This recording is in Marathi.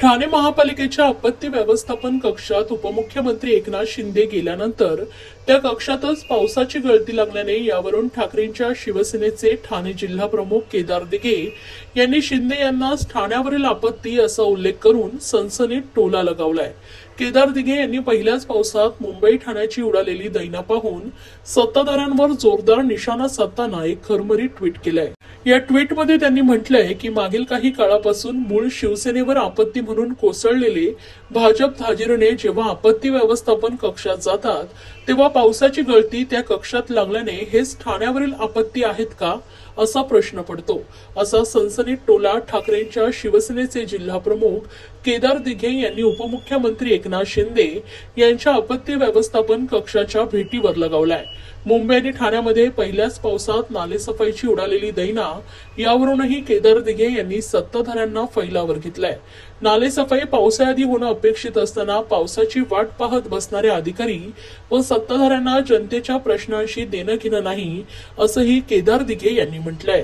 ठाणे महापालिकेच्या आपत्ती व्यवस्थापन कक्षात उपमुख्यमंत्री एकनाथ शिंदे गेल्यानंतर त्या कक्षातच पावसाची गळती लागल्याने यावरून ठाकरेंच्या शिवसेनेचे ठाणे जिल्हा प्रमुख केदार दिघे यांनी शिंदे यांनाच ठाण्यावरील आपत्ती असा उल्लेख करून सनसनीत टोला लगावलाय। केदार दिघे यांनी पहिल्याच पावसात मुंबई ठाण्याची उडालेली दैना पाहून सत्ताधाऱ्यांवर जोरदार निशाणा साधताना एक खरमरी ट्विट केलंय। या ट्विटमध्ये त्यांनी म्हटलंय की मागील काही काळापासून मूळ शिवसेनेवर आपत्ती म्हणून कोसळलेले भाजप धाजिरणे जेव्हा आपत्ती व्यवस्थापन कक्षात जातात तेव्हा पावसाची गळती त्या कक्षात लागल्याने हेच ठाण्यावरील आपत्ती आहेत का असा प्रश्न पडतो। असा सनसनीत टोला ठाकरेंच्या शिवसेनेचे जिल्हा प्रमुख केदार दिघे यांनी उपमुख्यमंत्री एकनाथ शिंदे यांच्या आपत्ती व्यवस्थापन कक्षाच्या भेटीवर लगावलाय। मुंबई आणि ठाण्यामध्ये पहिल्याच पावसात नालेसफाईची उडालेली दैना यावरूनही केदार दिघे यांनी सत्ताधाऱ्यांना फैलावर घेतलाय। नालेसफाई पावसाआधी होणं अपेक्षित असताना पावसाची वाट पाहत बसणारे अधिकारी व सत्ताधाऱ्यांना जनतेच्या प्रश्नांशी देणं घेणं नाही असंही केदार दिघे यांनी म्हटलंय।